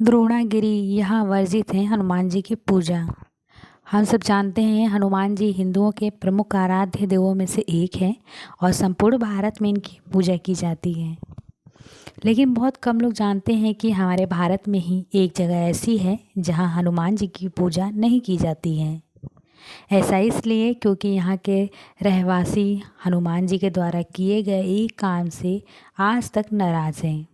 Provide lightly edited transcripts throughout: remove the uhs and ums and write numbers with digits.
द्रोणागिरी यहाँ वर्जित है हनुमान जी की पूजा। हम सब जानते हैं हनुमान जी हिंदुओं के प्रमुख आराध्य देवों में से एक है और संपूर्ण भारत में इनकी पूजा की जाती है। लेकिन बहुत कम लोग जानते हैं कि हमारे भारत में ही एक जगह ऐसी है जहाँ हनुमान जी की पूजा नहीं की जाती है। ऐसा इसलिए क्योंकि यहाँ के रहवासी हनुमान जी के द्वारा किए गए एक काम से आज तक नाराज़ हैं।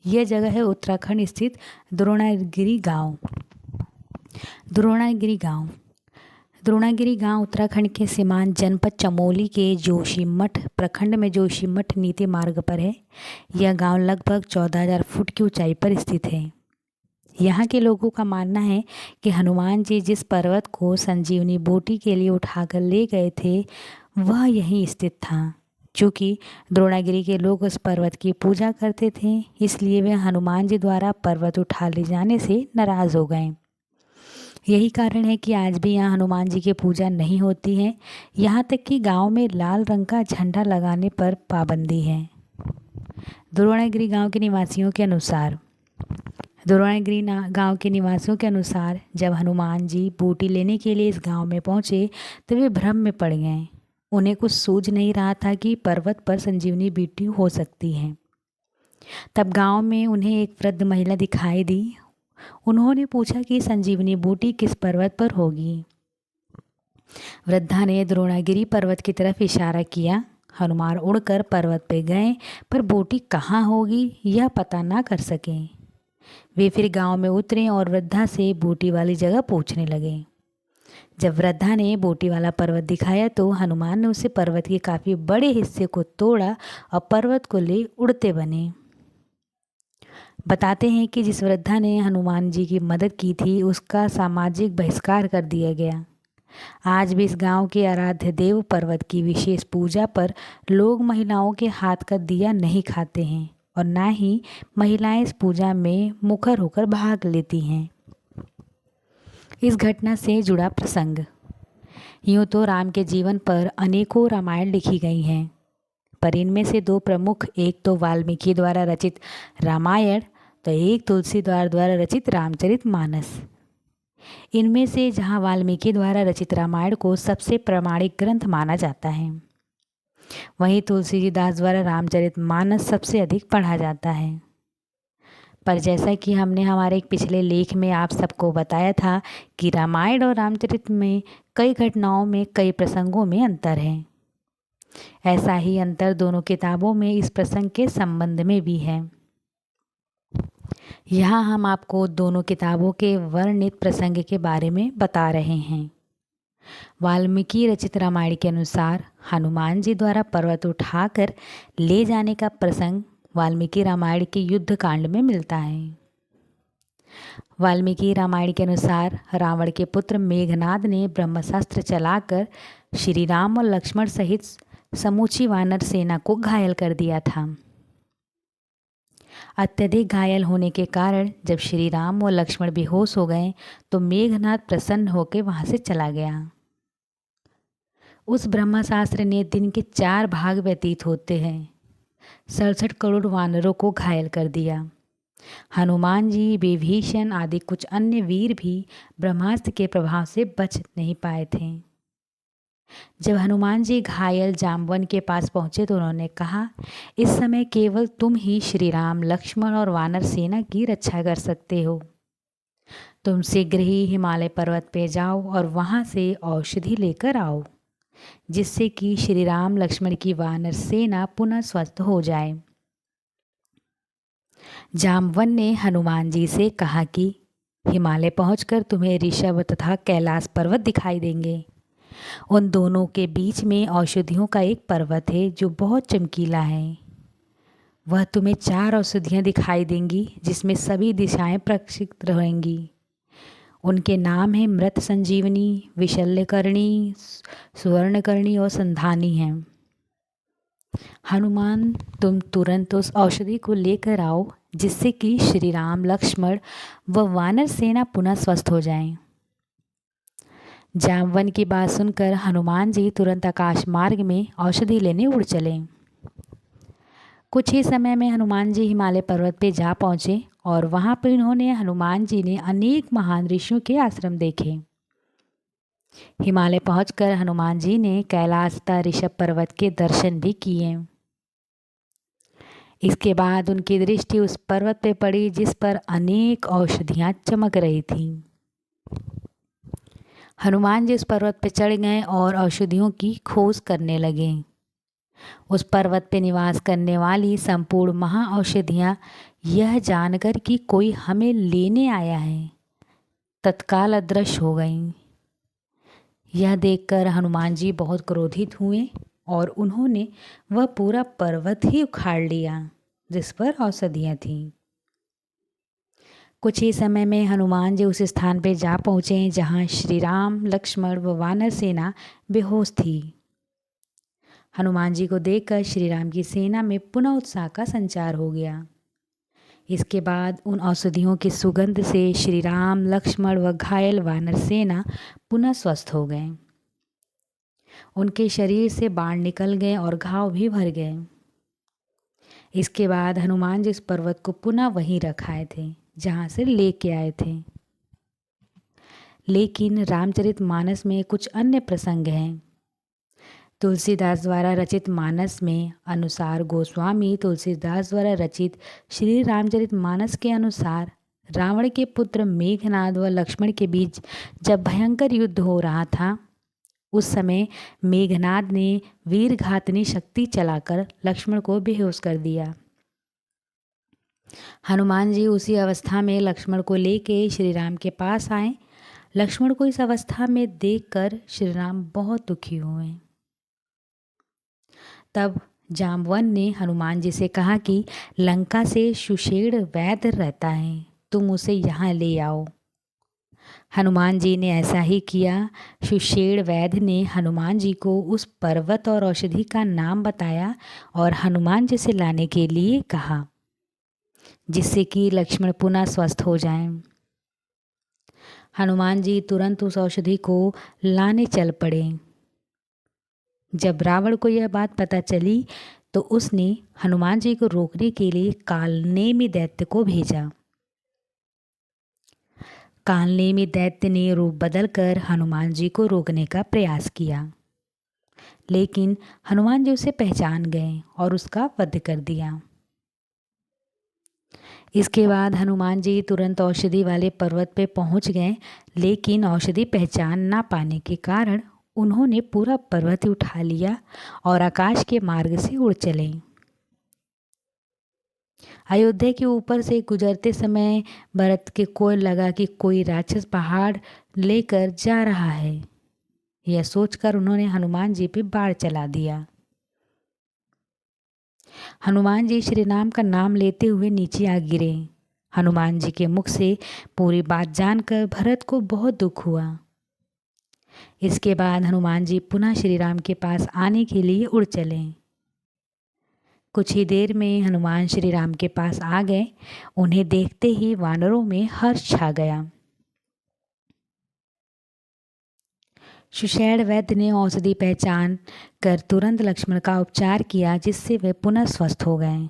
यह जगह है उत्तराखंड स्थित द्रोणागिरी गांव। द्रोणागिरी गांव उत्तराखंड के सीमांत जनपद चमोली के जोशीमठ प्रखंड में जोशीमठ नीति मार्ग पर है। यह गांव लगभग 14,000 फुट की ऊंचाई पर स्थित है। यहाँ के लोगों का मानना है कि हनुमान जी जिस पर्वत को संजीवनी बूटी के लिए उठाकर ले गए थे वह यहीं स्थित था। चूँकि द्रोणागिरी के लोग उस पर्वत की पूजा करते थे, इसलिए वे हनुमान जी द्वारा पर्वत उठा ले जाने से नाराज़ हो गए। यही कारण है कि आज भी यहाँ हनुमान जी की पूजा नहीं होती है। यहाँ तक कि गांव में लाल रंग का झंडा लगाने पर पाबंदी है। द्रोणागिरी गांव के निवासियों के अनुसार जब हनुमान जी बूटी लेने के लिए इस गांव में पहुँचे तो वे भ्रम में पड़ गए। उन्हें कुछ सूझ नहीं रहा था कि पर्वत पर संजीवनी बूटी हो सकती है। तब गांव में उन्हें एक वृद्ध महिला दिखाई दी। उन्होंने पूछा कि संजीवनी बूटी किस पर्वत पर होगी। वृद्धा ने द्रोणागिरी पर्वत की तरफ इशारा किया। हनुमान उड़कर पर्वत पे गए पर बूटी कहाँ होगी यह पता ना कर सके। वे फिर गांव में उतरे और वृद्धा से बूटी वाली जगह पूछने लगे। जब वृद्धा ने बूटी वाला पर्वत दिखाया तो हनुमान ने उसे पर्वत के काफ़ी बड़े हिस्से को तोड़ा और पर्वत को ले उड़ते बने। बताते हैं कि जिस वृद्धा ने हनुमान जी की मदद की थी उसका सामाजिक बहिष्कार कर दिया गया। आज भी इस गांव के आराध्य देव पर्वत की विशेष पूजा पर लोग महिलाओं के हाथ का दिया नहीं खाते हैं और ना ही महिलाएं इस पूजा में मुखर होकर भाग लेती हैं। इस घटना से जुड़ा प्रसंग। यूँ तो राम के जीवन पर अनेकों रामायण लिखी गई हैं, पर इनमें से दो प्रमुख, एक तो वाल्मीकि द्वारा रचित रामायण तो एक तुलसीदास द्वारा रचित रामचरितमानस। इनमें से जहाँ वाल्मीकि द्वारा रचित रामायण को सबसे प्रामाणिक ग्रंथ माना जाता है, वहीं तुलसीदास द्वारा रामचरितमानस सबसे अधिक पढ़ा जाता है। पर जैसा कि हमने हमारे एक पिछले लेख में आप सबको बताया था कि रामायण और रामचरित में कई घटनाओं में कई प्रसंगों में अंतर है। ऐसा ही अंतर दोनों किताबों में इस प्रसंग के संबंध में भी है। यहाँ हम आपको दोनों किताबों के वर्णित प्रसंग के बारे में बता रहे हैं। वाल्मीकि रचित रामायण के अनुसार हनुमान जी द्वारा पर्वत उठाकर ले जाने का प्रसंग वाल्मीकि रामायण के युद्ध कांड में मिलता है। वाल्मीकि रामायण के अनुसार रावण के पुत्र मेघनाद ने ब्रह्मास्त्र चलाकर श्री राम और लक्ष्मण सहित समूची वानर सेना को घायल कर दिया था। अत्यधिक घायल होने के कारण जब श्री राम और लक्ष्मण बेहोश हो गए तो मेघनाद प्रसन्न होकर वहां से चला गया। उस ब्रह्मास्त्र ने दिन के 4 भाग व्यतीत होते हैं 67 करोड़ वानरों को घायल कर दिया। हनुमान जी, विभीषण आदि कुछ अन्य वीर भी ब्रह्मास्त्र के प्रभाव से बच नहीं पाए थे। जब हनुमान जी घायल जाम्बवन के पास पहुंचे तो उन्होंने कहा, इस समय केवल तुम ही श्री राम, लक्ष्मण और वानर सेना की रक्षा कर सकते हो। तुम शीघ्र ही हिमालय पर्वत पे जाओ और वहां से औषधि लेकर आओ, जिससे कि श्री राम लक्ष्मण की वानर सेना पुनः स्वस्थ हो जाए। जाम्बवन ने हनुमान जी से कहा कि हिमालय पहुंचकर तुम्हें ऋषभ तथा कैलाश पर्वत दिखाई देंगे। उन दोनों के बीच में औषधियों का एक पर्वत है जो बहुत चमकीला है। वह तुम्हें 4 औषधियाँ दिखाई देंगी जिसमें सभी दिशाएं प्रक्षिप्त रहेंगी। उनके नाम हैं मृत संजीवनी, विशल्यकर्णी, सुवर्णकर्णी और संधानी हैं। हनुमान, तुम तुरंत उस औषधि को लेकर आओ जिससे कि श्री राम, लक्ष्मण व वानर सेना पुनः स्वस्थ हो जाएं। जाम्बवन की बात सुनकर हनुमान जी तुरंत आकाश मार्ग में औषधि लेने उड़ चले। कुछ ही समय में हनुमान जी हिमालय पर्वत पे जा पहुँचे और वहाँ पर इन्होंने हनुमान जी ने अनेक महान ऋषियों के आश्रम देखे। हिमालय पहुंचकर हनुमान जी ने कैलाश तथा ऋषभ पर्वत के दर्शन भी किए। इसके बाद उनकी दृष्टि उस पर्वत पे पड़ी जिस पर अनेक औषधियाँ चमक रही थीं। हनुमान जी उस पर्वत पे चढ़ गए और औषधियों की खोज करने लगे। उस पर्वत पे निवास करने वाली संपूर्ण महाऔषधियाँ यह जानकर कि कोई हमें लेने आया है, तत्काल अदृश्य हो गईं। यह देखकर हनुमान जी बहुत क्रोधित हुए और उन्होंने वह पूरा पर्वत ही उखाड़ लिया जिस पर औषधियाँ थीं। कुछ ही समय में हनुमान जी उस स्थान पर जा पहुँचे जहाँ श्री राम, लक्ष्मण व वानर सेना बेहोश थी। हनुमान जी को देखकर श्री राम की सेना में पुनः उत्साह का संचार हो गया। इसके बाद उन औषधियों की सुगंध से श्री राम, लक्ष्मण व घायल वानर सेना पुनः स्वस्थ हो गए। उनके शरीर से बाण निकल गए और घाव भी भर गए। इसके बाद हनुमान जी इस पर्वत को पुनः वहीं रखाए थे जहाँ से लेके आए थे। लेकिन रामचरितमानस में कुछ अन्य प्रसंग हैं। तुलसीदास द्वारा रचित मानस में अनुसार गोस्वामी तुलसीदास द्वारा रचित श्री रामचरितमानस के अनुसार रावण के पुत्र मेघनाद व लक्ष्मण के बीच जब भयंकर युद्ध हो रहा था, उस समय मेघनाद ने वीरघातनी शक्ति चलाकर लक्ष्मण को बेहोश कर दिया। हनुमान जी उसी अवस्था में लक्ष्मण को लेके श्री राम के पास आए। लक्ष्मण को इस अवस्था में देखकर श्री राम बहुत दुखी हुए। तब जाम्बवन ने हनुमान जी से कहा कि लंका से सुषेण वैद्य रहता है, तुम उसे यहाँ ले आओ। हनुमान जी ने ऐसा ही किया। सुषेण वैद्य ने हनुमान जी को उस पर्वत और औषधि का नाम बताया और हनुमान जी से लाने के लिए कहा, जिससे कि लक्ष्मण पुनः स्वस्थ हो जाएं। हनुमान जी तुरंत उस औषधि को लाने चल पड़े। जब रावण को यह बात पता चली तो उसने हनुमान जी को रोकने के लिए कालनेमी दैत्य को भेजा। कालनेमी दैत्य ने रूप बदलकर हनुमान जी को रोकने का प्रयास किया, लेकिन हनुमान जी उसे पहचान गए और उसका वध कर दिया। इसके बाद हनुमान जी तुरंत औषधि वाले पर्वत पे पहुंच गए, लेकिन औषधि पहचान ना पाने के कारण उन्होंने पूरा पर्वत उठा लिया और आकाश के मार्ग से उड़ चले। अयोध्या के ऊपर से गुजरते समय भरत के को लगा कि कोई राक्षस पहाड़ लेकर जा रहा है। यह सोचकर उन्होंने हनुमान जी पे बाण चला दिया। हनुमान जी श्री राम का नाम लेते हुए नीचे आ गिरे। हनुमान जी के मुख से पूरी बात जानकर भरत को बहुत दुख हुआ। इसके बाद हनुमान जी पुनः श्री राम के पास आने के लिए उड़ चले। कुछ ही देर में हनुमान श्री राम के पास आ गए। उन्हें देखते ही वानरों में हर्ष छा गया। सुषेण वैद्य ने औषधि पहचान कर तुरंत लक्ष्मण का उपचार किया, जिससे वे पुनः स्वस्थ हो गए।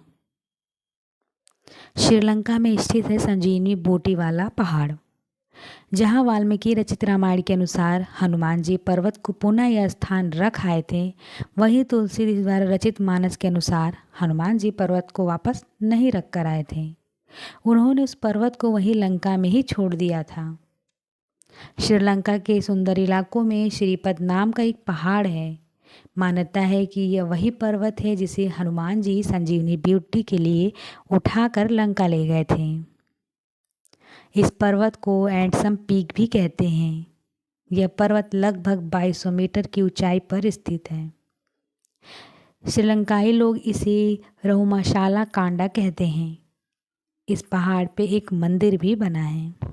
श्रीलंका में स्थित है संजीवनी बूटी वाला पहाड़, जहाँ वाल्मीकि रचित रामायण के अनुसार हनुमान जी पर्वत को पुनः यह स्थान रख आए थे। वहीं तुलसी द्वारा रचित मानस के अनुसार हनुमान जी पर्वत को वापस नहीं रख कर आए थे। उन्होंने उस पर्वत को वहीं लंका में ही छोड़ दिया था। श्रीलंका के सुंदर इलाकों में श्रीपद नाम का एक पहाड़ है। मान्यता है कि यह वही पर्वत है जिसे हनुमान जी संजीवनी बूटी के लिए उठाकर लंका ले गए थे। इस पर्वत को एंडसम पीक भी कहते हैं। यह पर्वत लगभग 2200 मीटर की ऊंचाई पर स्थित है। श्रीलंकाई लोग इसे रहुमाशाला कांडा कहते हैं। इस पहाड़ पे एक मंदिर भी बना है।